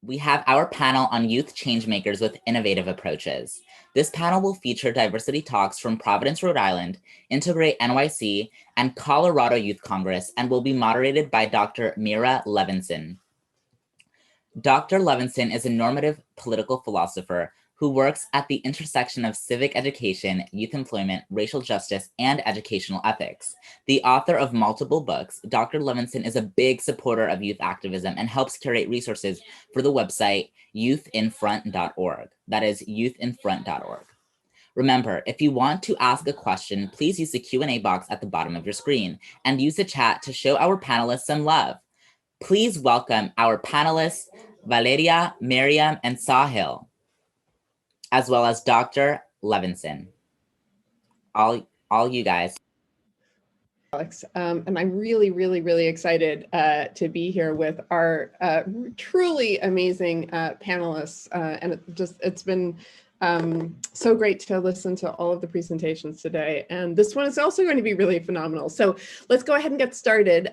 we have our panel on youth changemakers with innovative approaches. This panel will feature diversity talks from Providence, Rhode Island, Integrate NYC, and Colorado Youth Congress, and will be moderated by Dr. Meira Levinson. Dr. Levinson is a normative political philosopher who works at the intersection of civic education, youth employment, racial justice, and educational ethics. The author of multiple books, Dr. Levinson is a big supporter of youth activism and helps curate resources for the website youthinfront.org. That is youthinfront.org. Remember, if you want to ask a question, please use the Q&A box at the bottom of your screen and use the chat to show our panelists some love. Please welcome our panelists, Valeria, Maryam, and Sahil, as well as Dr. Levinson. All you guys. Alex, and I'm really excited to be here with our truly amazing panelists, and it's been so great to listen to all of the presentations today, and this one is also going to be really phenomenal. So let's go ahead and get started.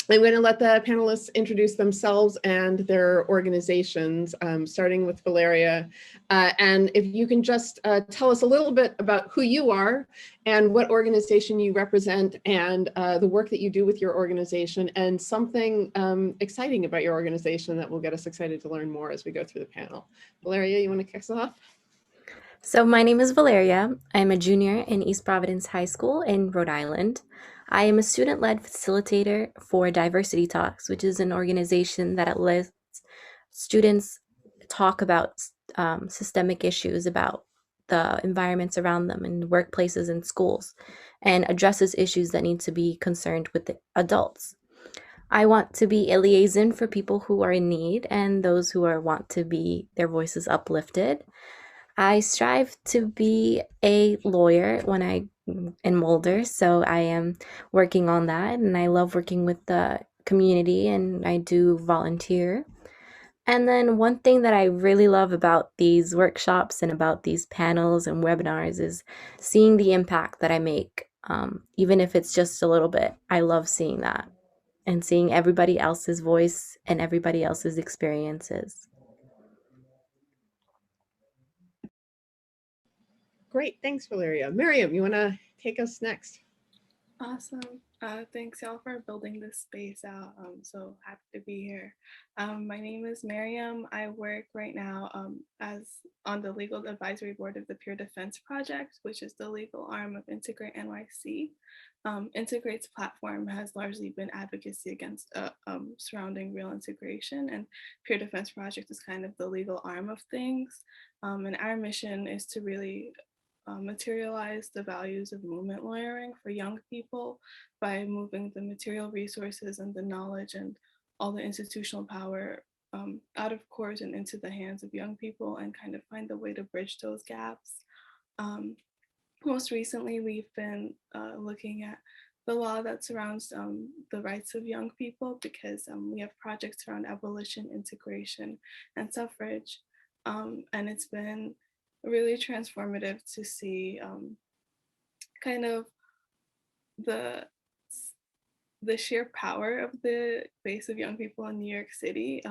I'm going to let the panelists introduce themselves and their organizations, starting with Valeria. And if you can just tell us a little bit about who you are and what organization you represent and the work that you do with your organization, and something exciting about your organization that will get us excited to learn more as we go through the panel. Valeria, you want to kick us off? So my name is Valeria. I'm a junior in East Providence High School in Rhode Island. I am a student-led facilitator for Diversity Talks, which is an organization that lets students talk about systemic issues about the environments around them in workplaces and schools, and addresses issues that need to be concerned with the adults. I want to be a liaison for people who are in need and those who want to be their voices uplifted. I strive to be a lawyer when I in Mulder, so I am working on that, and I love working with the community, and I do volunteer. And then one thing that I really love about these workshops and about these panels and webinars is seeing the impact that I make, even if it's just a little bit. I love seeing that and seeing everybody else's voice and everybody else's experiences. Great, thanks, Valeria. Maryam, you want to take us next? Awesome. Thanks y'all for building this space out. So happy to be here. My name is Maryam. I work right now as on the legal advisory board of the Peer Defense Project, which is the legal arm of IntegrateNYC. Integrate's platform has largely been advocacy against surrounding real integration, and Peer Defense Project is kind of the legal arm of things. And our mission is to really materialize the values of movement lawyering for young people by moving the material resources and the knowledge and all the institutional power out of court and into the hands of young people, and kind of find a way to bridge those gaps. Most recently, we've been looking at the law that surrounds the rights of young people, because we have projects around abolition, integration, and suffrage. And it's been really transformative to see kind of the sheer power of the base of young people in New York City,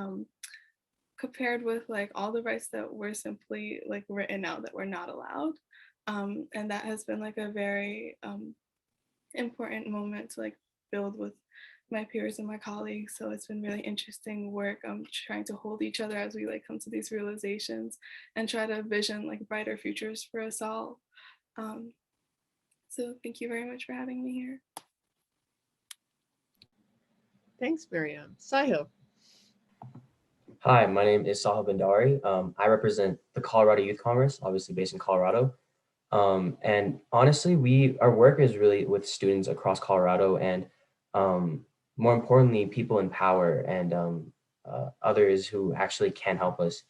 compared with like all the rights that were simply like written out that were not allowed. And that has been like a very important moment to like build with my peers and my colleagues. So it's been really interesting work. Trying to hold each other as we like come to these realizations and try to vision like brighter futures for us all. So thank you very much for having me here. Thanks, Maryam. Sahil. Hi, my name is Sahil Bhandari. I represent the Colorado Youth Congress, obviously based in Colorado. And honestly, our work is really with students across Colorado, and more importantly, people in power and others who actually can help us.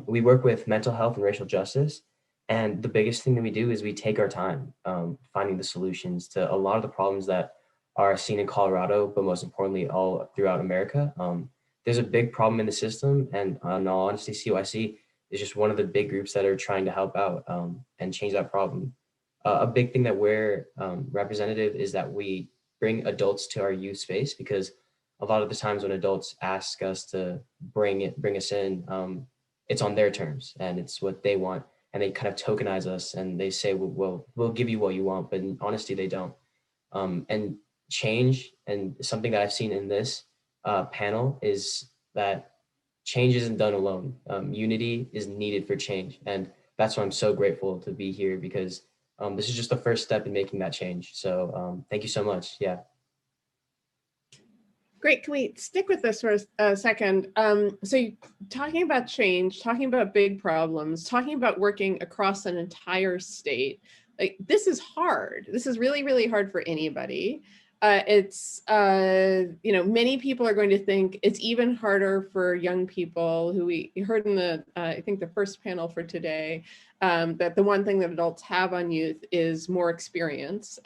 We work with mental health and racial justice. And the biggest thing that we do is we take our time finding the solutions to a lot of the problems that are seen in Colorado, but most importantly, all throughout America. There's a big problem in the system, and in all honesty, CYC is just one of the big groups that are trying to help out and change that problem. A big thing that we're representative is that we bring adults to our youth space, because a lot of the times when adults ask us to bring us in, it's on their terms and it's what they want. And they kind of tokenize us and they say, well, we'll give you what you want, but in honesty, they don't. And change, and something that I've seen in this panel, is that change isn't done alone. Unity is needed for change. And that's why I'm so grateful to be here, because this is just the first step in making that change. So thank you so much. Yeah. Great. Can we stick with this for a second? So talking about change, talking about big problems, talking about working across an entire state, like this is hard. This is really, really hard for anybody. It's, many people are going to think it's even harder for young people, who we heard in the, I think the first panel for today, that the one thing that adults have on youth is more experience.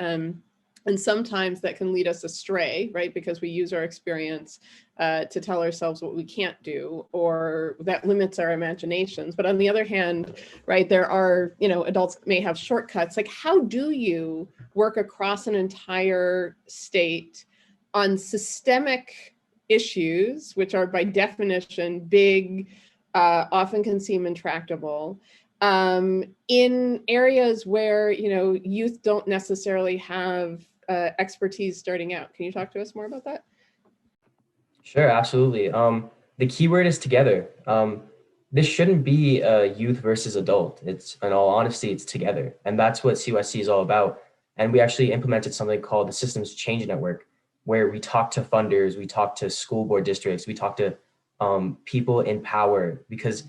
And sometimes that can lead us astray, right? Because we use our experience to tell ourselves what we can't do, or that limits our imaginations. But on the other hand, right, there are, adults may have shortcuts. Like, how do you work across an entire state on systemic issues, which are by definition big, often can seem intractable, in areas where, youth don't necessarily have expertise starting out? Can you talk to us more about that? Sure, absolutely. The key word is together. This shouldn't be youth versus adult. It's, in all honesty, it's together. And that's what CYC is all about. And we actually implemented something called the Systems Change Network, where we talk to funders, we talk to school board districts, we talk to people in power, because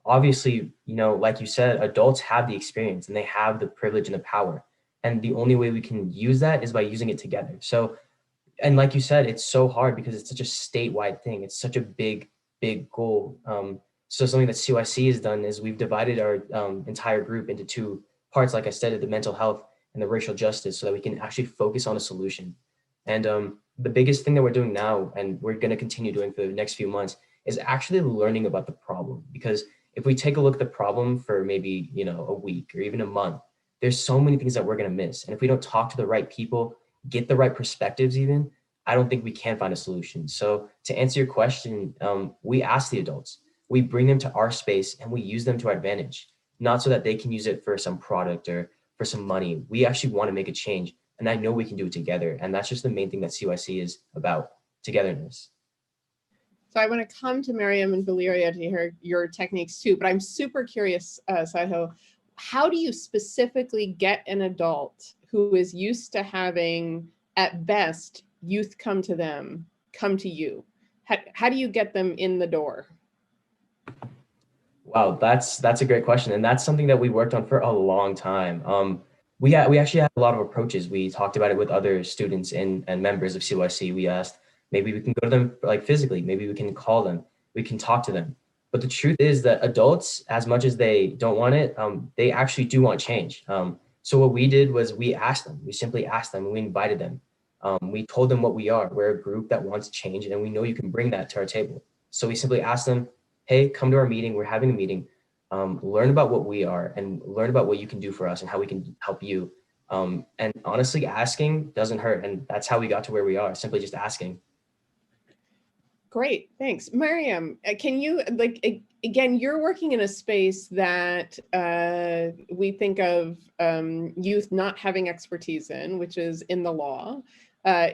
obviously, like you said, adults have the experience and they have the privilege and the power. And the only way we can use that is by using it together. So, and like you said, it's so hard because it's such a statewide thing. It's such a big, big goal. So something that CYC has done is we've divided our entire group into two parts, like I said, the mental health and the racial justice, so that we can actually focus on a solution. And the biggest thing that we're doing now, and we're going to continue doing for the next few months, is actually learning about the problem. Because if we take a look at the problem for maybe, a week or even a month, there's so many things that we're going to miss. And if we don't talk to the right people, get the right perspectives even, I don't think we can find a solution. So to answer your question, we ask the adults, we bring them to our space and we use them to our advantage, not so that they can use it for some product or for some money. We actually want to make a change, and I know we can do it together. And that's just the main thing that CYC is about, togetherness. So I want to come to Maryam and Valeria to hear your techniques too, but I'm super curious, Sahil, how do you specifically get an adult who is used to having, at best, youth come to them, come to you? How do you get them in the door? Wow, that's a great question. And that's something that we worked on for a long time. We actually had a lot of approaches. We talked about it with other students and members of CYC. We asked, maybe we can go to them like physically, maybe we can call them, we can talk to them. But the truth is that adults, as much as they don't want it, they actually do want change. So what we did was we asked them, we simply asked them, and we invited them. We told them what we are. We're a group that wants change, and we know you can bring that to our table. So we simply asked them, hey, come to our meeting. We're having a meeting. Learn about what we are and learn about what you can do for us and how we can help you. And honestly, asking doesn't hurt. And that's how we got to where we are, simply just asking. Great, thanks. Maryam, can you, again, you're working in a space that we think of youth not having expertise in, which is in the law.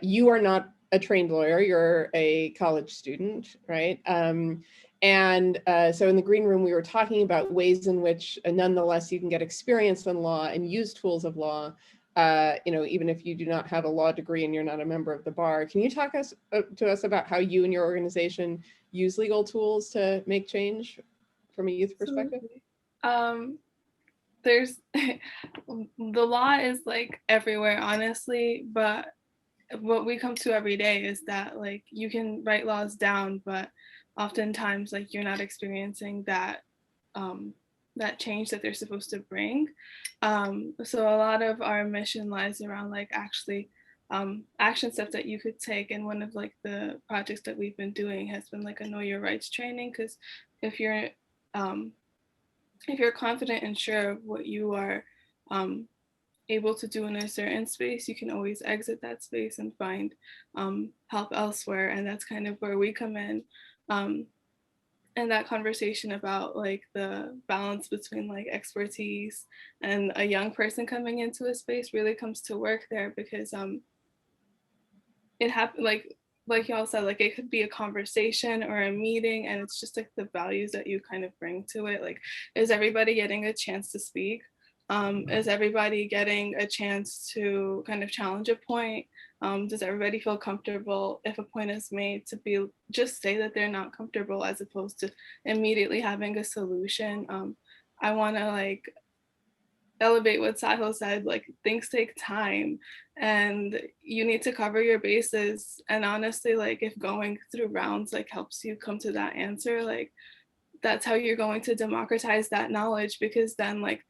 You are not a trained lawyer, you're a college student, right? So in the green room, we were talking about ways in which nonetheless you can get experience in law and use tools of law, even if you do not have a law degree and you're not a member of the bar. Can you talk to us about how you and your organization use legal tools to make change from a youth perspective? There's the law is like everywhere, honestly, but what we come to every day is that like you can write laws down, but oftentimes like you're not experiencing that that change that they're supposed to bring. So a lot of our mission lies around like actually action steps that you could take. And one of like the projects that we've been doing has been like a know your rights training, because if you're confident and sure of what you are able to do in a certain space, you can always exit that space and find help elsewhere. And that's kind of where we come in. And that conversation about like the balance between like expertise and a young person coming into a space really comes to work there, because it happened like y'all said, like it could be a conversation or a meeting, and it's just like the values that you kind of bring to it. Like, is everybody getting a chance to speak? Is everybody getting a chance to kind of challenge a point? Does everybody feel comfortable if a point is made to be just say that they're not comfortable, as opposed to immediately having a solution? I want to like elevate what Sahil said, like things take time and you need to cover your bases. And honestly, like if going through rounds like helps you come to that answer, like that's how you're going to democratize that knowledge, because then like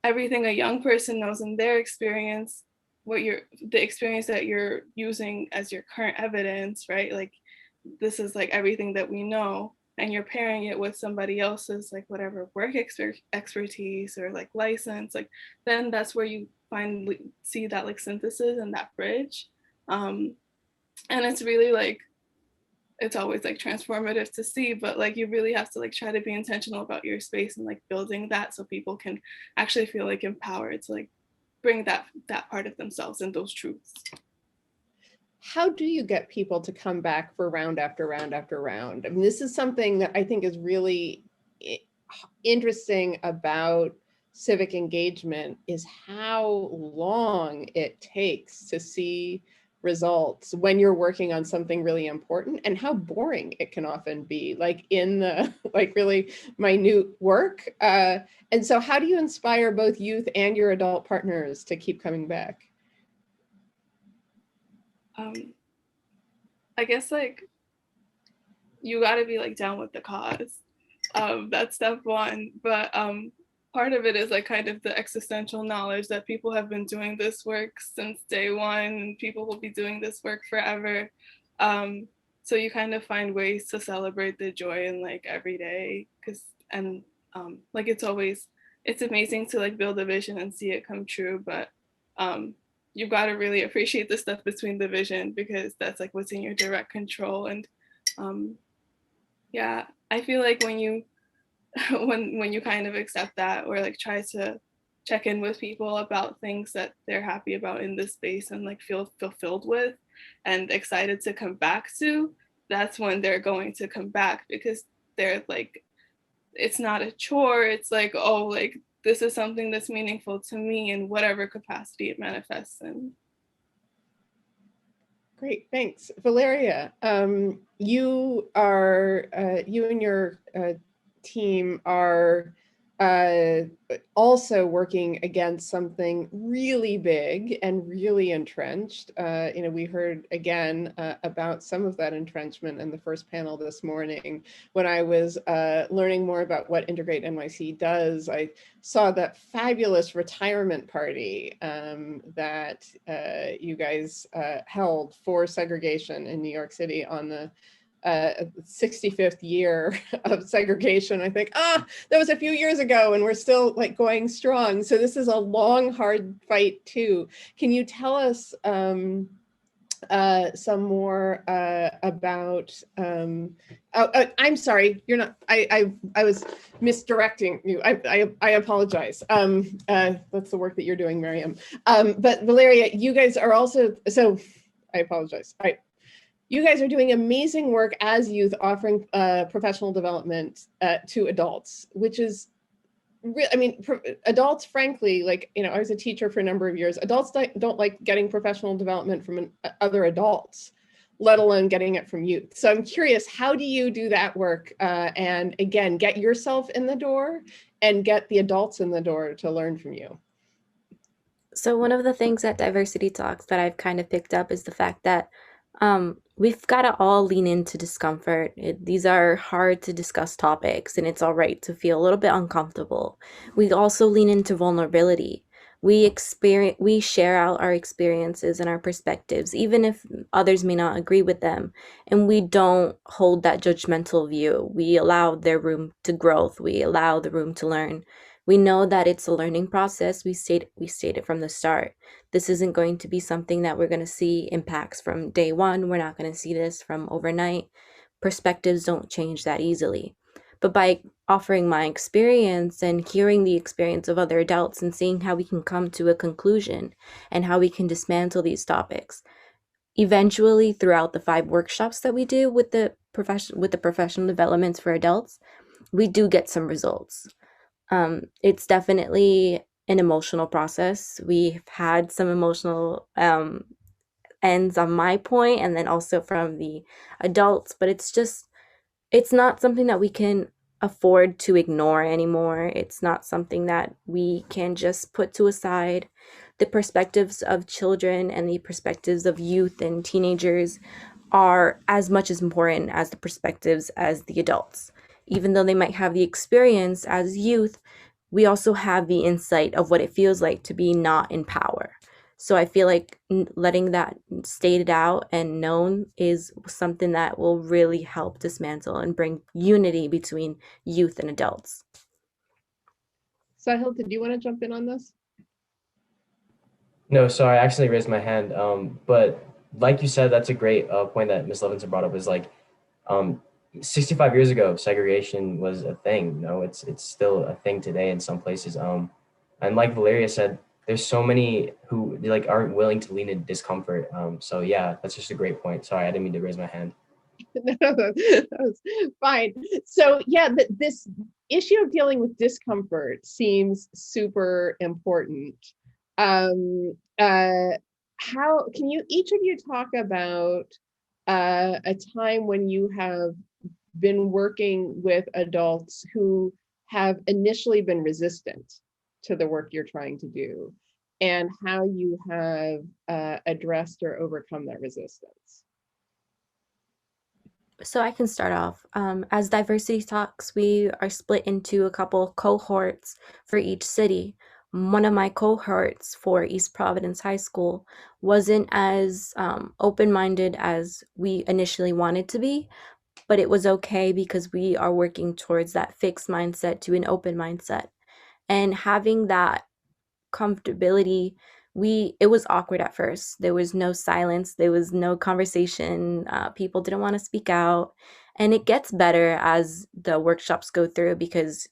everything a young person knows in their experience, the experience that you're using as your current evidence, right? Like this is like everything that we know, and you're pairing it with somebody else's like whatever work expertise or like license, like then that's where you finally see that like synthesis and that bridge. And it's really like it's always like transformative to see, but like you really have to like try to be intentional about your space and like building that so people can actually feel like empowered to like bring that part of themselves and those truths. How do you get people to come back for round after round after round? I mean, this is something that I think is really interesting about civic engagement, is how long it takes to see results when you're working on something really important, and how boring it can often be, like in the like really minute work. And so how do you inspire both youth and your adult partners to keep coming back? I guess like you got to be like down with the cause. That's step one. But part of it is like kind of the existential knowledge that people have been doing this work since day one, and people will be doing this work forever. So you kind of find ways to celebrate the joy in like every day, like it's amazing to like build a vision and see it come true, but you've got to really appreciate the stuff between the vision, because that's like what's in your direct control. And yeah, I feel like when you when you kind of accept that, or like try to check in with people about things that they're happy about in this space and like feel fulfilled with and excited to come back to, that's when they're going to come back, because they're like, it's not a chore. It's like, oh, like this is something that's meaningful to me in whatever capacity it manifests in. Great, thanks. Valeria, you and your team are also working against something really big and really entrenched. We heard again about some of that entrenchment in the first panel this morning. When I was learning more about what IntegrateNYC does, I saw that fabulous retirement party that you guys held for segregation in New York City on the 65th year of segregation. I think, that was a few years ago and we're still like going strong. So this is a long, hard fight too. Can you tell us some more about, I'm sorry, you're not, I was misdirecting you. I apologize. That's the work that you're doing, Maryam. But Valeria, you guys are also, so I apologize. You guys are doing amazing work as youth, offering professional development to adults, which is, adults, frankly, like, I was a teacher for a number of years. Adults don't like getting professional development from other adults, let alone getting it from youth. So I'm curious, how do you do that work? And again, get yourself in the door and get the adults in the door to learn from you? So one of the things at Diversity Talks that I've kind of picked up is the fact that we've got to all lean into discomfort. These are hard to discuss topics, and it's all right to feel a little bit uncomfortable. We also lean into vulnerability. We share out our experiences and our perspectives, even if others may not agree with them. And we don't hold that judgmental view. We allow their room to growth. We allow the room to learn. We know that it's a learning process. We stated from the start. This isn't going to be something that we're going to see impacts from day one. We're not going to see this from overnight. Perspectives don't change that easily. But by offering my experience and hearing the experience of other adults and seeing how we can come to a conclusion and how we can dismantle these topics, eventually throughout the 5 workshops that we do with the professional developments for adults, we do get some results. It's definitely an emotional process. We've had some emotional ends on my point, and then also from the adults, but it's not something that we can afford to ignore anymore. It's not something that we can just put to aside. The perspectives of children and the perspectives of youth and teenagers are as much as important as the perspectives as the adults. Even though they might have the experience as youth, we also have the insight of what it feels like to be not in power. So I feel like letting that stated out and known is something that will really help dismantle and bring unity between youth and adults. Sahil, did you want to jump in on this? No, sorry, I actually raised my hand. But like you said, that's a great point that Ms. Levinson brought up, is like, 65 years ago, segregation was a thing. You know, it's still a thing today in some places. And like Valeria said, there's so many who like aren't willing to lean in discomfort. So yeah, that's just a great point. Sorry, I didn't mean to raise my hand. That was fine. So yeah, this issue of dealing with discomfort seems super important. How can you each of you talk about a time when you have been working with adults who have initially been resistant to the work you're trying to do, and how you have addressed or overcome that resistance? So I can start off. As diversity talks, we are split into a couple cohorts for each city. One of my cohorts for East Providence High School wasn't as open-minded as we initially wanted to be, but it was okay because we are working towards that fixed mindset to an open mindset. And having that comfortability, it was awkward at first. There was no silence, there was no conversation, people didn't want to speak out, and it gets better as the workshops go through because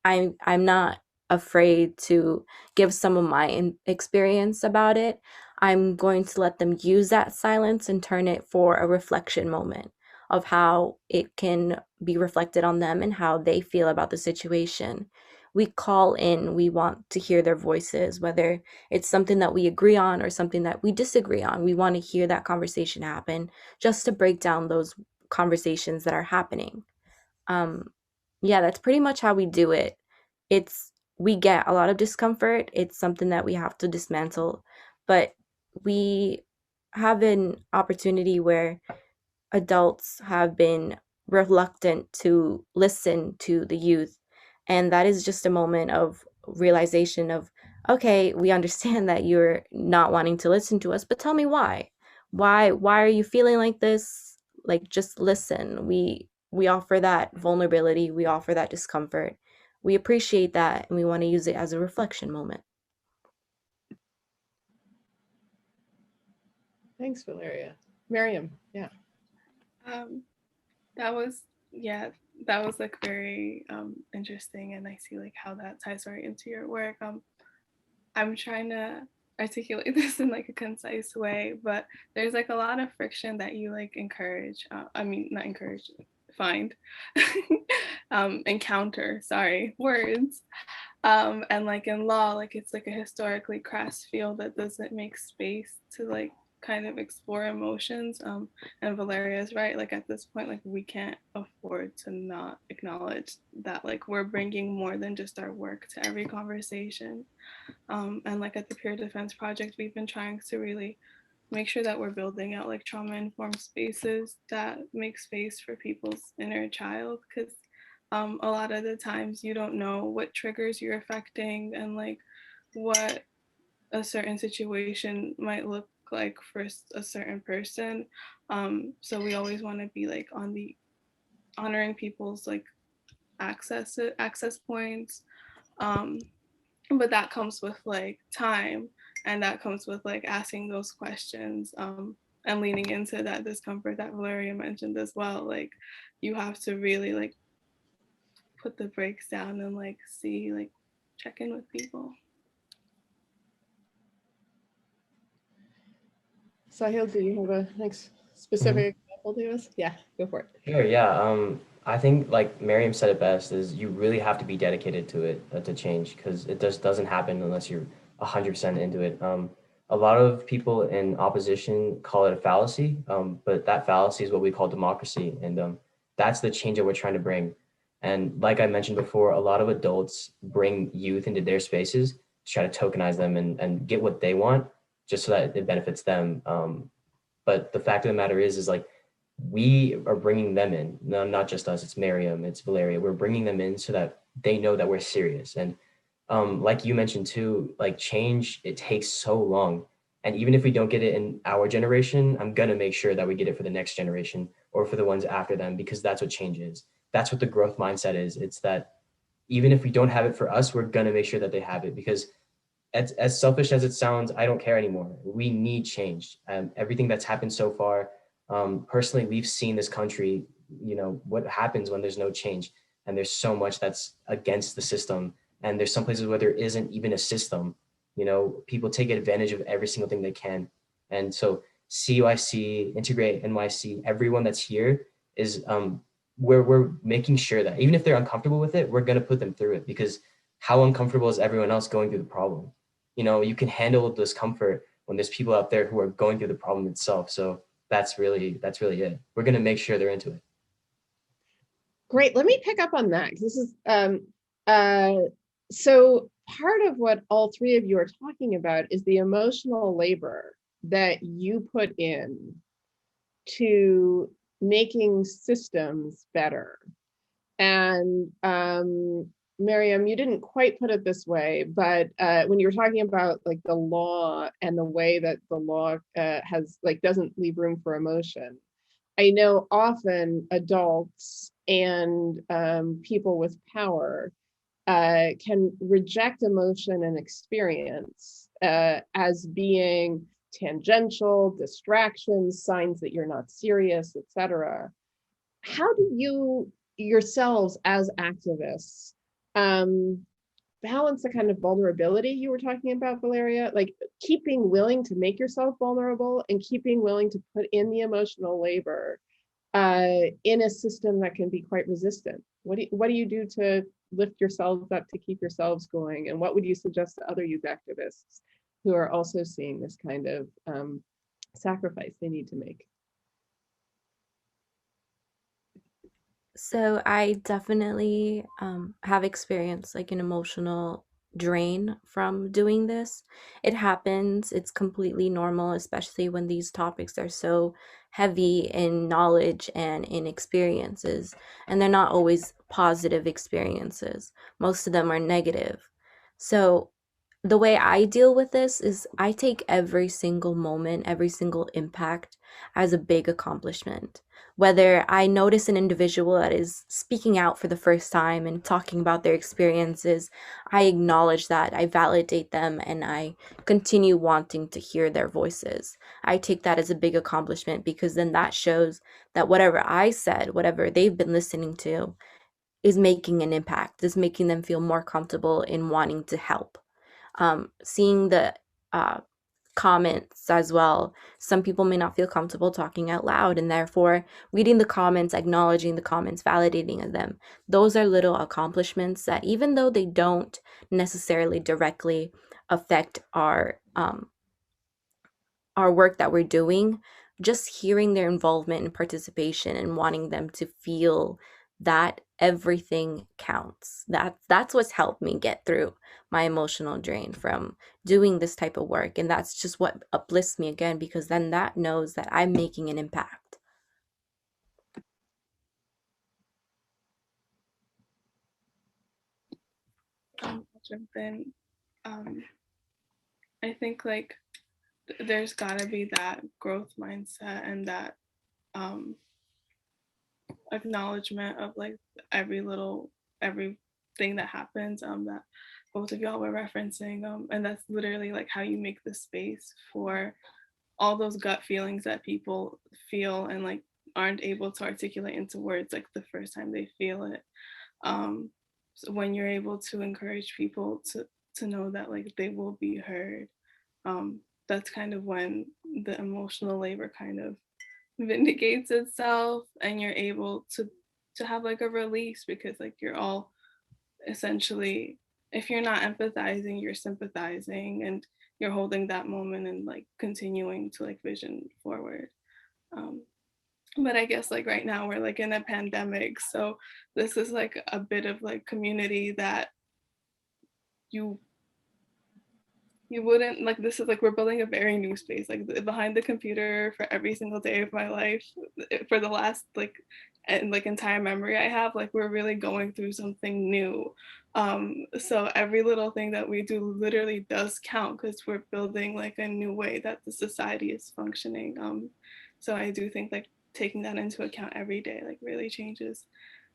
I'm not afraid to give some of my experience about it. I'm going to let them use that silence and turn it for a reflection moment of how it can be reflected on them and how they feel about the situation. We call in, we want to hear their voices, whether it's something that we agree on or something that we disagree on. We want to hear that conversation happen just to break down those conversations that are happening. Yeah, that's pretty much how we do it. We get a lot of discomfort. It's something that we have to dismantle, but we have an opportunity where adults have been reluctant to listen to the youth. And that is just a moment of realization of, okay, we understand that you're not wanting to listen to us, but tell me why. Why are you feeling like this? Like, just listen. We offer that vulnerability, we offer that discomfort. We appreciate that, and we want to use it as a reflection moment. Thanks, Valeria. Maryam, yeah. That was, yeah, that was like very interesting, and I see like how that ties right into your work. I'm trying to articulate this in like a concise way, but there's like a lot of friction that you like encourage. I mean, not encourage, find, encounter. Sorry, words. And like in law, like it's like a historically crass field that doesn't make space to like kind of explore emotions. And Valeria is right. Like at this point, like we can't afford to not acknowledge that like we're bringing more than just our work to every conversation. And like at the Peer Defense Project, we've been trying to really make sure that we're building out like trauma-informed spaces that make space for people's inner child, because a lot of the times you don't know what triggers you're affecting and like what a certain situation might look like for a certain person. So we always want to be like honoring people's like access points, But that comes with like time, and that comes with like asking those questions, and leaning into that discomfort that Valeria mentioned as well. Like you have to really like put the brakes down and like see, like check in with people. Sahil, do you have a next specific example to us? Yeah, go for it. Sure, yeah. I think like Maryam said it best is you really have to be dedicated to it to change because it just doesn't happen unless you're 100% into it. A lot of people in opposition call it a fallacy, but that fallacy is what we call democracy, and that's the change that we're trying to bring. And like I mentioned before, a lot of adults bring youth into their spaces to try to tokenize them and get what they want just so that it benefits them. But the fact of the matter is like we are bringing them in, no, not just us. It's Maryam, it's Valeria. We're bringing them in so that they know that we're serious. And like you mentioned too, like change, it takes so long. And even if we don't get it in our generation, I'm gonna make sure that we get it for the next generation or for the ones after them, because that's what change is. That's what the growth mindset is. It's that even if we don't have it for us, we're gonna make sure that they have it, because as selfish as it sounds, I don't care anymore. We need change. Everything that's happened so far, personally, we've seen this country, what happens when there's no change. And there's so much that's against the system. And there's some places where there isn't even a system. People take advantage of every single thing they can. And so CYC, Integrate NYC, everyone that's here is we're making sure that even if they're uncomfortable with it, we're going to put them through it, because how uncomfortable is everyone else going through the problem? You can handle discomfort when there's people out there who are going through the problem itself. So that's really it. We're going to make sure they're into it. Great. Let me pick up on that, because this is so part of what all three of you are talking about is the emotional labor that you put in to making systems better. And Maryam, you didn't quite put it this way, but when you were talking about like the law and the way that the law has like doesn't leave room for emotion, I know often adults and people with power can reject emotion and experience as being tangential, distractions, signs that you're not serious, etc. How do you yourselves as activists balance the kind of vulnerability you were talking about, Valeria, like keeping willing to make yourself vulnerable and keeping willing to put in the emotional labor in a system that can be quite resistant? What do you do to lift yourselves up, to keep yourselves going? And what would you suggest to other youth activists who are also seeing this kind of sacrifice they need to make? So I definitely have experienced like an emotional drain from doing this. It happens, it's completely normal, especially when these topics are so heavy in knowledge and in experiences, and they're not always positive experiences. Most of them are negative. So the way I deal with this is I take every single moment, every single impact as a big accomplishment. Whether I notice an individual that is speaking out for the first time and talking about their experiences, I acknowledge that, I validate them, and I continue wanting to hear their voices. I take that as a big accomplishment, because then that shows that whatever I said, whatever they've been listening to, is making an impact, is making them feel more comfortable in wanting to help. Seeing the comments as well. Some people may not feel comfortable talking out loud, and therefore reading the comments, acknowledging the comments, validating them. Those are little accomplishments that, even though they don't necessarily directly affect our work that we're doing, just hearing their involvement and participation and wanting them to feel that everything counts. That's what's helped me get through my emotional drain from doing this type of work. And that's just what uplifts me again, because then that knows that I'm making an impact. I'll jump in. I think like there's gotta be that growth mindset and that acknowledgement of like every thing that happens that both of y'all were referencing. And that's literally like how you make the space for all those gut feelings that people feel and like aren't able to articulate into words like the first time they feel it. So when you're able to encourage people to know that like they will be heard, that's kind of when the emotional labor kind of vindicates itself and you're able to have like a release, because like you're all essentially, if you're not empathizing, you're sympathizing, and you're holding that moment and like continuing to like vision forward. um, but I guess like right now we're like in a pandemic, so this is like a bit of like community that you you wouldn't like. This is like we're building a very new space like behind the computer for every single day of my life for the last like and like entire memory I have. Like we're really going through something new. So every little thing that we do literally does count because we're building like a new way that the society is functioning. So I do think like taking that into account every day like really changes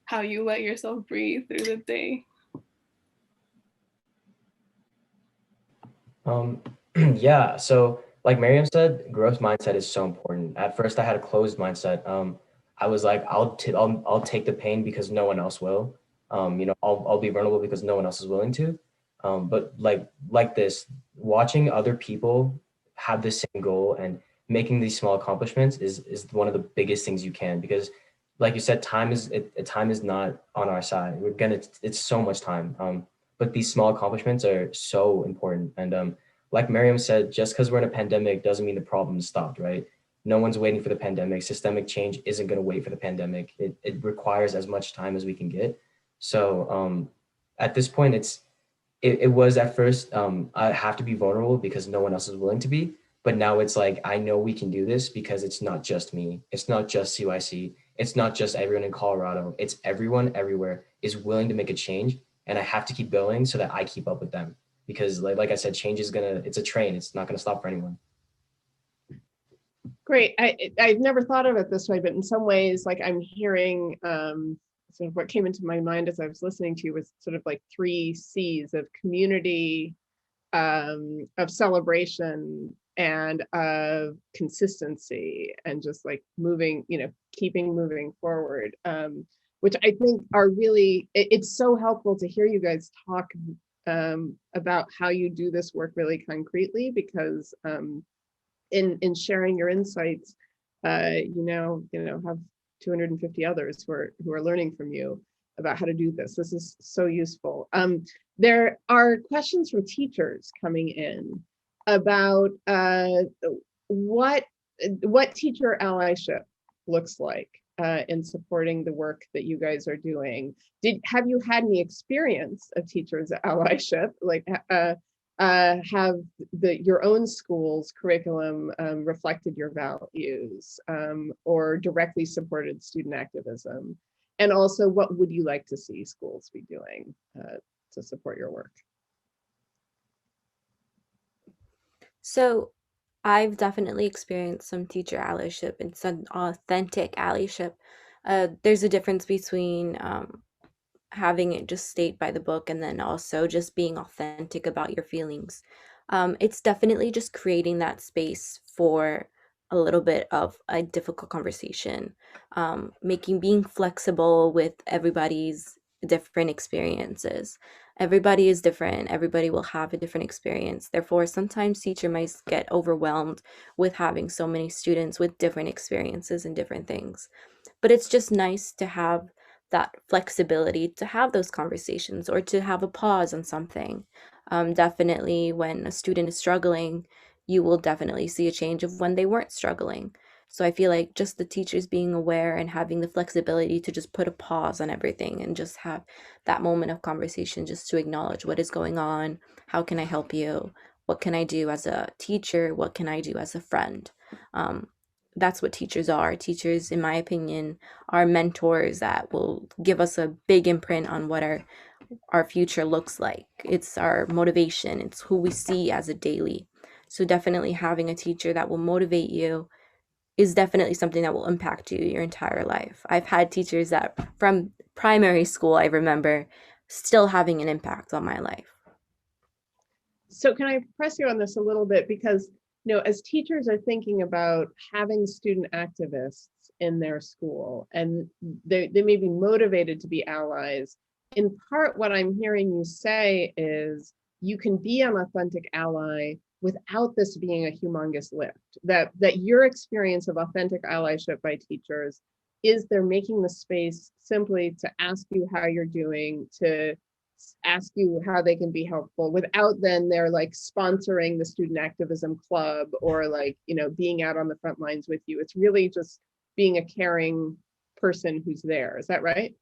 how you let yourself breathe through the day. Yeah, so like Maryam said, growth mindset is so important. At first, I had a closed mindset. I was like, I'll take the pain because no one else will. I'll be vulnerable because no one else is willing to. But like this, watching other people have the same goal and making these small accomplishments is one of the biggest things you can, because like you said, time is not on our side. It's so much time. But these small accomplishments are so important. And like Maryam said, just because we're in a pandemic doesn't mean the problem is stopped, right? No one's waiting for the pandemic. Systemic change isn't going to wait for the pandemic. It requires as much time as we can get. So at this point, it was at first, I have to be vulnerable because no one else is willing to be. But now it's like, I know we can do this because it's not just me. It's not just CYC. It's not just everyone in Colorado. It's everyone everywhere is willing to make a change. And I have to keep going so that I keep up with them. Because like I said, change is it's a train. It's not gonna stop for anyone. Great. I've never thought of it this way, but in some ways, like I'm hearing sort of what came into my mind as I was listening to you was sort of like 3 C's of community, of celebration, and of consistency, and just like moving, keeping moving forward, which I think are really, it's so helpful to hear you guys talk about how you do this work really concretely, because in sharing your insights, have 250 others who are learning from you about how to do this. This is so useful. There are questions from teachers coming in about what teacher allyship looks like in supporting the work that you guys are doing. Have you had any experience of teachers allyship? Like, have your own school's curriculum reflected your values, or directly supported student activism? And also, what would you like to see schools be doing to support your work? So I've definitely experienced some teacher allyship and some authentic allyship. There's a difference between having it just state by the book and then also just being authentic about your feelings. It's definitely just creating that space for a little bit of a difficult conversation, being flexible with everybody's different experiences. Everybody is different. Everybody will have a different experience. Therefore, sometimes teacher might get overwhelmed with having so many students with different experiences and different things. But it's just nice to have that flexibility to have those conversations or to have a pause on something. Definitely when a student is struggling, you will definitely see a change of when they weren't struggling. So I feel like just the teachers being aware and having the flexibility to just put a pause on everything and just have that moment of conversation just to acknowledge what is going on, how can I help you, what can I do as a teacher, what can I do as a friend. That's what teachers are. Teachers, in my opinion, are mentors that will give us a big imprint on what our future looks like. It's our motivation. It's who we see as a daily. So definitely having a teacher that will motivate you is definitely something that will impact you your entire life. I've had teachers that from primary school, I remember, still having an impact on my life. So can I press you on this a little bit? Because, as teachers are thinking about having student activists in their school, and they may be motivated to be allies, in part what I'm hearing you say is you can be an authentic ally without this being a humongous lift. That your experience of authentic allyship by teachers is they're making the space simply to ask you how you're doing, to ask you how they can be helpful without then they're like sponsoring the student activism club or like, being out on the front lines with you. It's really just being a caring person who's there. Is that right?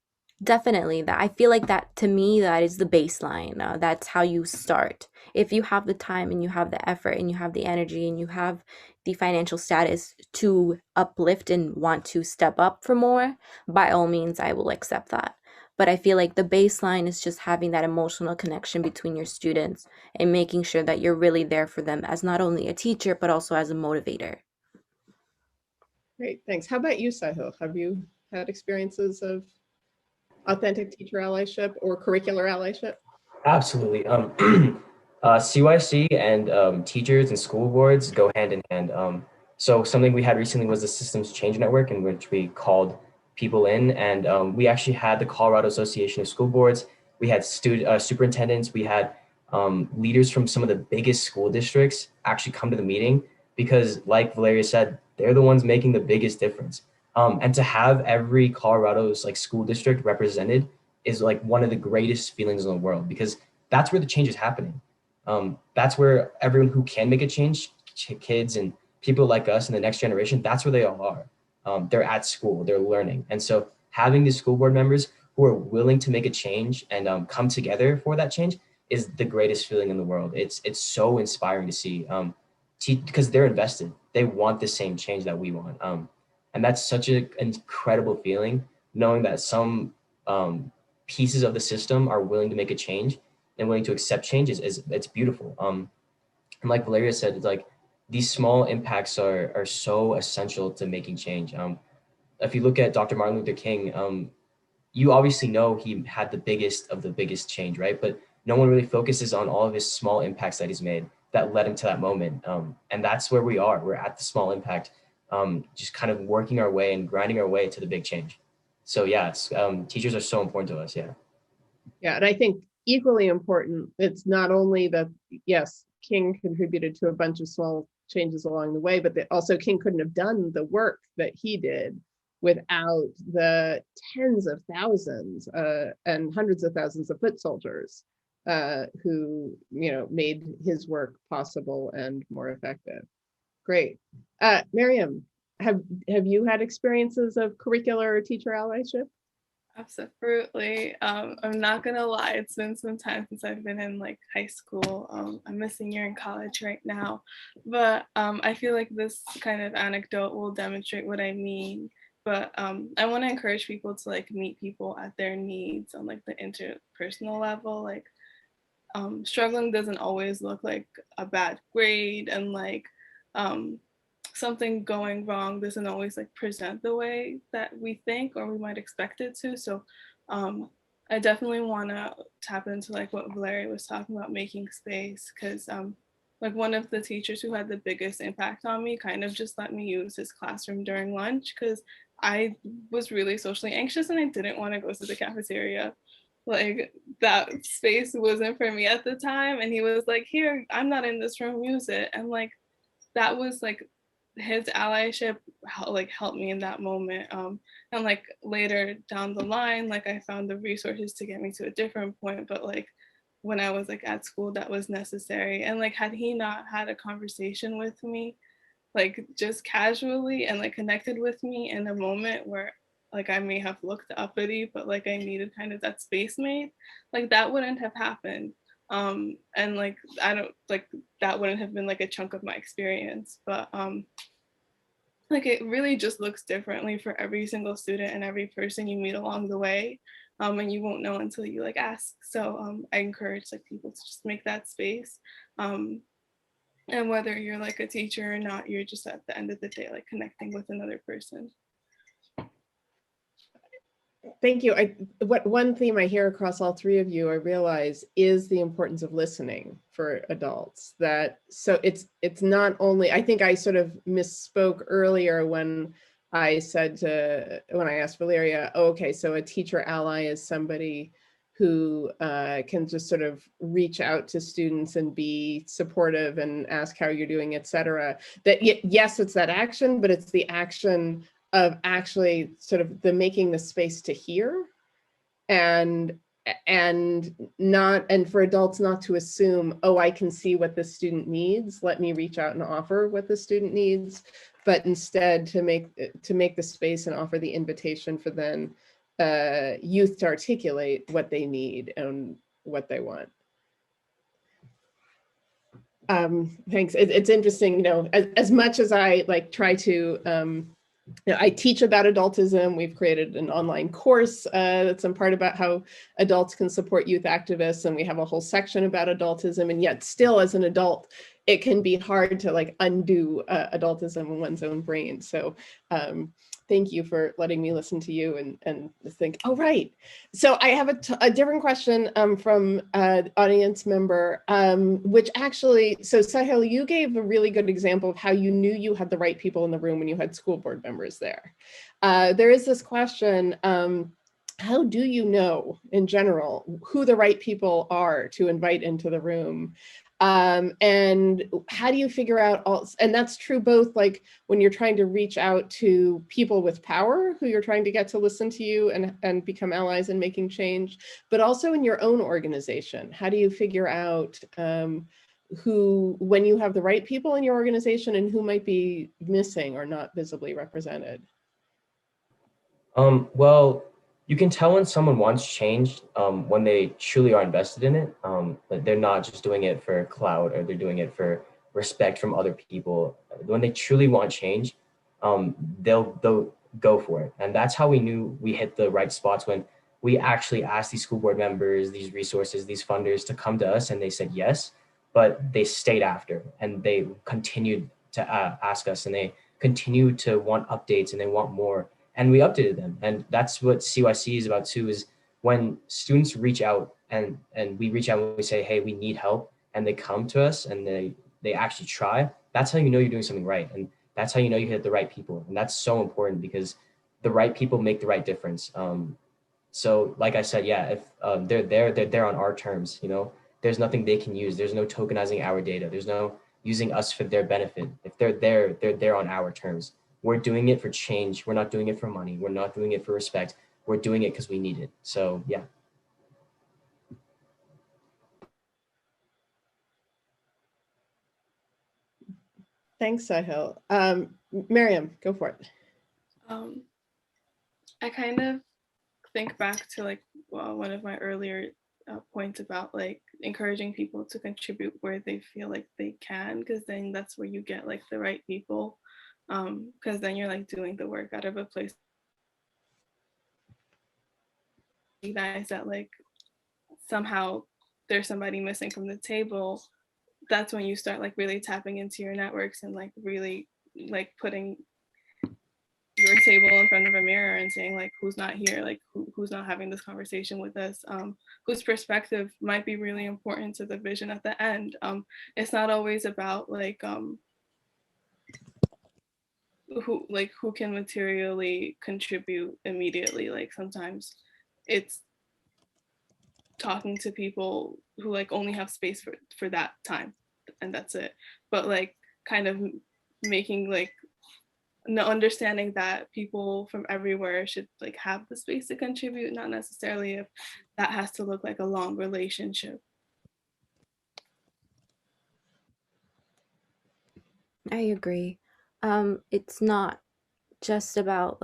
Definitely. That I feel like that, to me, that is the baseline. That's how you start. If you have the time and you have the effort and you have the energy and you have the financial status to uplift and want to step up for more, by all means, I will accept that. But I feel like the baseline is just having that emotional connection between your students and making sure that you're really there for them as not only a teacher, but also as a motivator. Great, thanks. How about you, Sahil? Have you had experiences of authentic teacher allyship or curricular allyship? Absolutely. CYC and teachers and school boards go hand in hand. So something we had recently was the Systems Change Network, in which we called people in, and we actually had the Colorado Association of School Boards. We had superintendents. We had leaders from some of the biggest school districts actually come to the meeting because, like Valeria said, they're the ones making the biggest difference. And to have every Colorado's school district represented is like one of the greatest feelings in the world, because that's where the change is happening. That's where everyone who can make a change, kids and people like us in the next generation, that's where they all are. They're at school, they're learning. And so having these school board members who are willing to make a change and come together for that change is the greatest feeling in the world. It's so inspiring to see, because they're invested. They want the same change that we want. And that's such an incredible feeling, knowing that some pieces of the system are willing to make a change and willing to accept changes. It's beautiful. And like Valeria said, it's like these small impacts are so essential to making change. If you look at Dr. Martin Luther King, you obviously know he had the biggest of the biggest change, right? But no one really focuses on all of his small impacts that he's made that led him to that moment. And that's where we are. We're at the small impact, just kind of working our way and grinding our way to the big change. So yeah, teachers are so important to us. Yeah. Yeah, and I think equally important, it's not only that, yes, King contributed to a bunch of small changes along the way, but that also King couldn't have done the work that he did without the tens of thousands and hundreds of thousands of foot soldiers who, made his work possible and more effective. Great. Maryam, have you had experiences of curricular or teacher allyship? Absolutely. I'm not gonna lie, it's been some time since I've been in high school. I'm a senior in college right now, but I feel like this kind of anecdote will demonstrate what I mean. But I want to encourage people to meet people at their needs on the interpersonal level. Struggling doesn't always look like a bad grade, and something going wrong doesn't always present the way that we think or we might expect it to. So I definitely want to tap into what Valeria was talking about, making space, because one of the teachers who had the biggest impact on me kind of just let me use his classroom during lunch because I was really socially anxious and I didn't want to go to the cafeteria. That space wasn't for me at the time, and he was like, here, I'm not in this room, use it. And that was his allyship helped me in that moment. And later down the line, I found the resources to get me to a different point, but when I was at school, that was necessary. And had he not had a conversation with me just casually and connected with me in a moment where I may have looked uppity, but I needed kind of that space made, that wouldn't have happened. And I don't that wouldn't have been a chunk of my experience, but it really just looks differently for every single student and every person you meet along the way, and you won't know until you ask. So I encourage people to just make that space, and whether you're a teacher or not, you're just at the end of the day connecting with another person. Thank you. One theme I hear across all three of you, I realize, is the importance of listening for adults. So it's not only, I think I sort of misspoke earlier when I asked Valeria, oh, okay, so a teacher ally is somebody who can just sort of reach out to students and be supportive and ask how you're doing, et cetera. That yes, it's that action, but it's the action of actually sort of making the space to hear, and for adults not to assume, oh, I can see what the student needs, let me reach out and offer what the student needs, but instead to make the space and offer the invitation for then youth to articulate what they need and what they want. Thanks. It's interesting, as much as I try to I teach about adultism. We've created an online course that's some part about how adults can support youth activists, and we have a whole section about adultism. And yet still, as an adult, it can be hard to undo adultism in one's own brain. So thank you for letting me listen to you and think, oh, right. So I have a different question from an audience member, which actually, so Sahil, you gave a really good example of how you knew you had the right people in the room when you had school board members there. There is this question, how do you know in general who the right people are to invite into the room? And how do you figure out and that's true both when you're trying to reach out to people with power who you're trying to get to listen to you and become allies in making change, but also in your own organization. How do you figure out when you have the right people in your organization and who might be missing or not visibly represented? Well, you can tell when someone wants change when they truly are invested in it. That they're not just doing it for clout, or they're doing it for respect from other people. When they truly want change, they'll go for it. And that's how we knew we hit the right spots, when we actually asked these school board members, these resources, these funders to come to us, and they said yes, but they stayed after and they continued to ask us, and they continued to want updates and they want more. And we updated them. And that's what CYC is about too, is when students reach out and we reach out and we say, hey, we need help, and they come to us and they actually try, that's how you know you're doing something right. And that's how you know you hit the right people. And that's so important, because the right people make the right difference. So like I said, yeah, if they're there on our terms, there's nothing they can use. There's no tokenizing our data. There's no using us for their benefit. If they're there on our terms. We're doing it for change. We're not doing it for money. We're not doing it for respect. We're doing it because we need it. So, yeah. Thanks, Sahil. Maryam, go for it. I kind of think back to one of my earlier points about encouraging people to contribute where they feel like they can, because then that's where you get the right people. Because then you're doing the work out of a place recognize that somehow there's somebody missing from the table. That's when you start really tapping into your networks and really putting your table in front of a mirror and saying who's not here, who's not having this conversation with us, whose perspective might be really important to the vision at the end. It's not always about who can materially contribute immediately. Sometimes it's talking to people who only have space for that time, and that's it. But kind of making understanding that people from everywhere should have the space to contribute, not necessarily if that has to look like a long relationship. I agree. It's not just about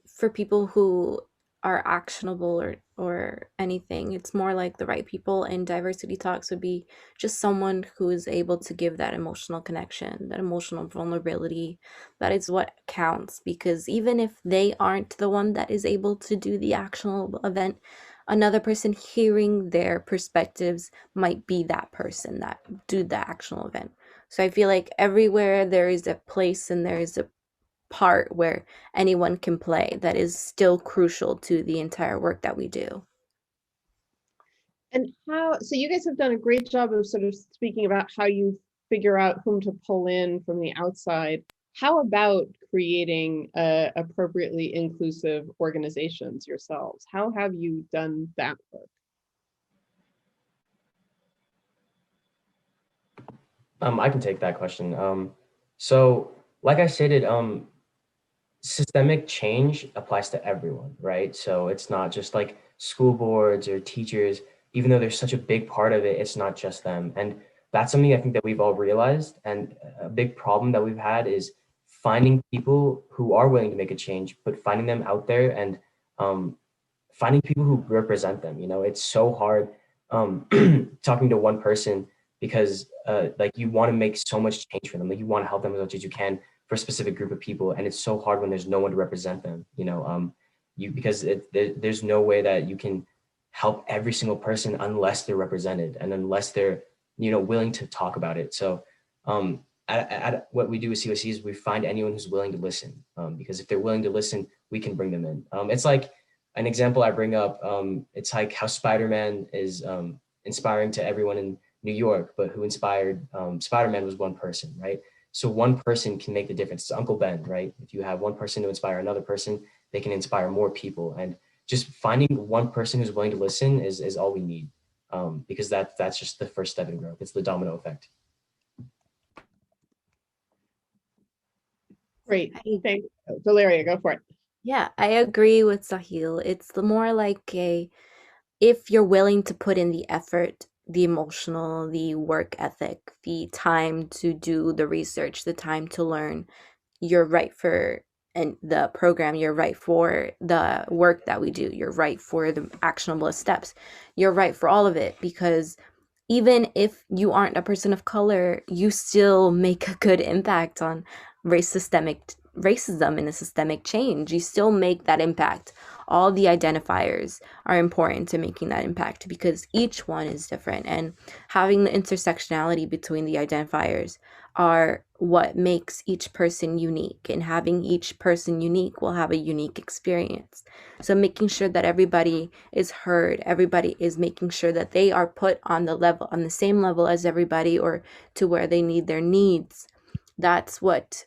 for people who are actionable or anything. It's more the right people, and diversity talks would be just someone who is able to give that emotional connection, that emotional vulnerability. That is what counts, because even if they aren't the one that is able to do the actionable event, another person hearing their perspectives might be that person that do the actionable event. So I feel everywhere there is a place and there is a part where anyone can play that is still crucial to the entire work that we do. And so you guys have done a great job of sort of speaking about how you figure out whom to pull in from the outside. How about creating appropriately inclusive organizations yourselves? How have you done that work? I can take that question. So like I stated, systemic change applies to everyone, right? So it's not just like school boards or teachers, even though there's such a big part of it, it's not just them. And that's something I think that we've all realized. And a big problem that we've had is finding people who are willing to make a change, but finding them out there and finding people who represent them. You know, it's so hard talking to one person because like you want to make so much change for them. Like you want to help them as much as you can for a specific group of people. And it's so hard when there's no one to represent them, you know, because there's no way that you can help every single person unless they're represented and unless they're, you know, willing to talk about it. So at what we do with COC is we find anyone who's willing to listen, because if they're willing to listen, we can bring them in. It's like an example I bring up. It's like how Spider-Man is inspiring to everyone in New York, but who inspired Spider-Man was one person, right? So one person can make the difference. It's Uncle Ben, right? If you have one person to inspire another person, they can inspire more people. And just finding one person who's willing to listen is all we need, because that's just the first step in growth. It's the domino effect. Great, thanks. Valeria, go for it. Yeah, I agree with Sahil. It's the more like if you're willing to put in the effort, the emotional, the work ethic, the time to do the research, the time to learn, you're right for the program, you're right for the work that we do, you're right for the actionable steps, you're right for all of it, because even if you aren't a person of color, you still make a good impact on racism and a systemic change. You still make that impact. All the identifiers are important to making that impact because each one is different, and having the intersectionality between the identifiers are what makes each person unique, and having each person unique will have a unique experience. So making sure that everybody is heard, everybody is making sure that they are put on the same level as everybody, or to where they need their needs. That's what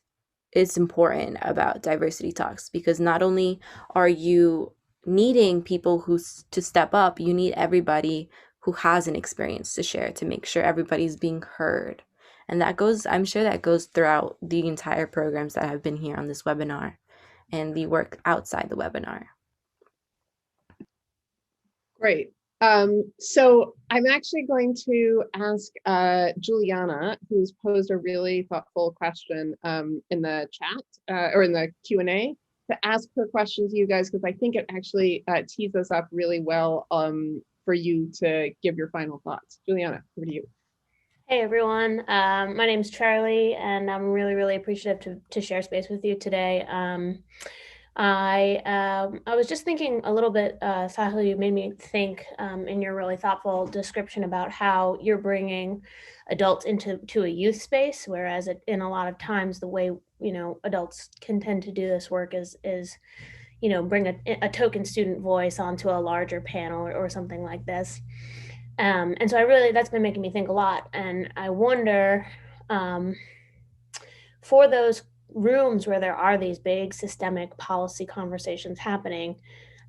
is important about diversity talks, because not only are you needing people to step up, you need everybody who has an experience to share, to make sure everybody's being heard. And I'm sure that goes throughout the entire programs that have been here on this webinar and the work outside the webinar. Great. So I'm actually going to ask Juliana, who's posed a really thoughtful question in the chat or in the Q&A, to ask her question to you guys, because I think it actually tees us up really well for you to give your final thoughts. Juliana, over to you. Hey everyone, my name is Charlie, and I'm really, really appreciative to share space with you today. I was just thinking a little bit, Sahil, you made me think in your really thoughtful description about how you're bringing adults into a youth space, whereas in a lot of times the way, adults can tend to do this work is bring a token student voice onto a larger panel or something like this. And so that's been making me think a lot. And I wonder, for those rooms where there are these big systemic policy conversations happening,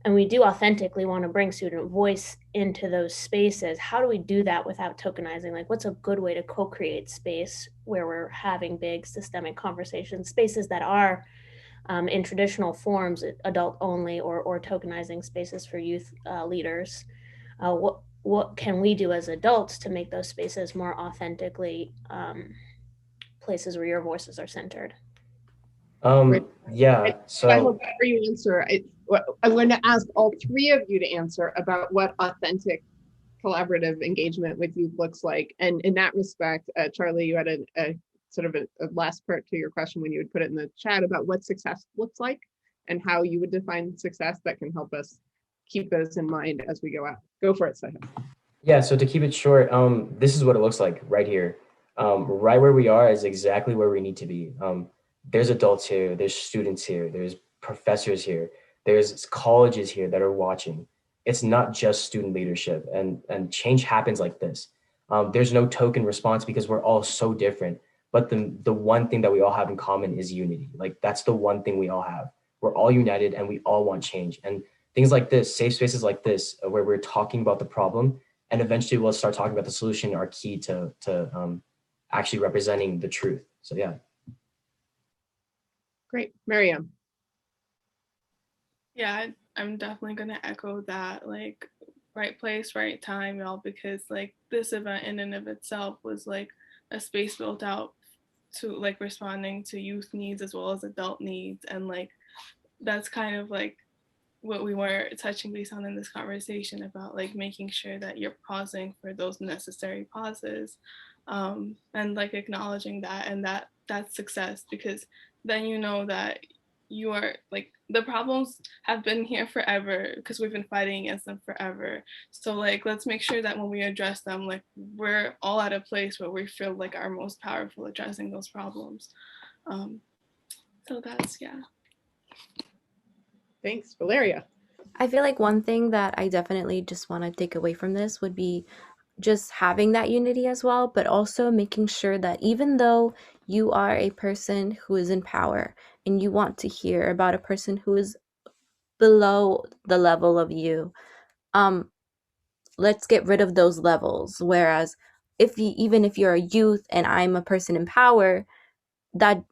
and we do authentically want to bring student voice into those spaces, how do we do that without tokenizing? Like, what's a good way to co-create space where we're having big systemic conversations, spaces that are in traditional forms, adult only, or tokenizing spaces for youth leaders? What can we do as adults to make those spaces more authentically places where your voices are centered? Yeah, so I hope before you answer, I'm going to ask all three of you to answer about what authentic collaborative engagement with youth looks like. And in that respect, Charlie, you had a sort of a last part to your question when you would put it in the chat about what success looks like and how you would define success that can help us keep those in mind as we go out. Go for it, Sahil. Yeah, so to keep it short, this is what it looks like right here. Right where we are is exactly where we need to be. there's adults here, there's students here, there's professors here, there's colleges here that are watching. It's not just student leadership, and change happens like this. There's no token response because we're all so different. But the one thing that we all have in common is unity. Like that's the one thing we all have. We're all united and we all want change. And things like this, safe spaces like this, where we're talking about the problem and eventually we'll start talking about the solution, are key to actually representing the truth. So yeah. Great, Maryam. Yeah, I'm definitely gonna echo that, like, right place, right time, y'all, because like this event in and of itself was like a space built out to like responding to youth needs as well as adult needs. And like that's kind of like what we were touching base on in this conversation about, like making sure that you're pausing for those necessary pauses, and like acknowledging that, and that's success, because then you know that you are like, the problems have been here forever because we've been fighting against them forever. So like let's make sure that when we address them, like we're all at a place where we feel like our most powerful addressing those problems. So that's, yeah. Thanks, Valeria. I feel like one thing that I definitely just want to take away from this would be just having that unity as well, but also making sure that even though you are a person who is in power and you want to hear about a person who is below the level of you, let's get rid of those levels. Whereas even if you're a youth and I'm a person in power, that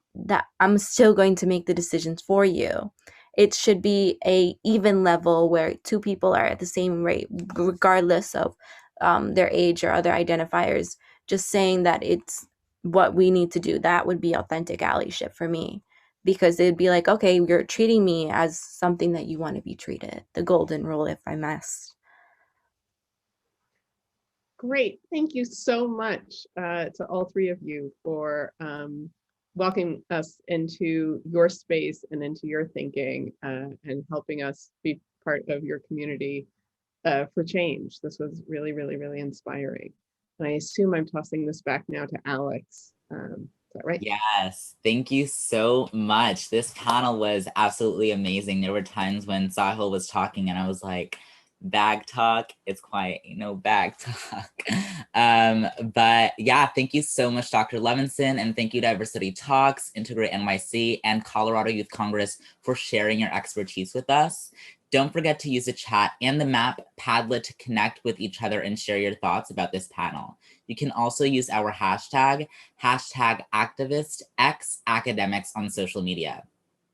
I'm still going to make the decisions for you. It should be a even level where two people are at the same rate, regardless of their age or other identifiers. Just saying that it's what we need to do. That would be authentic allyship for me, because it'd be like, okay, you're treating me as something that you want to be treated. The golden rule, if I must. Great. Thank you so much to all three of you for welcoming us into your space and into your thinking, and helping us be part of your community for change. This was really, really, really inspiring. And I assume I'm tossing this back now to Alex. Is that right? Yes, thank you so much. This panel was absolutely amazing. There were times when Sahil was talking and I was like, bag talk, it's quite, bag talk. But yeah, thank you so much, Dr. Levinson, and thank you Diversity Talks, IntegrateNYC, and Colorado Youth Congress for sharing your expertise with us. Don't forget to use the chat and the map Padlet to connect with each other and share your thoughts about this panel. You can also use our hashtag #ActivistXAcademics on social media.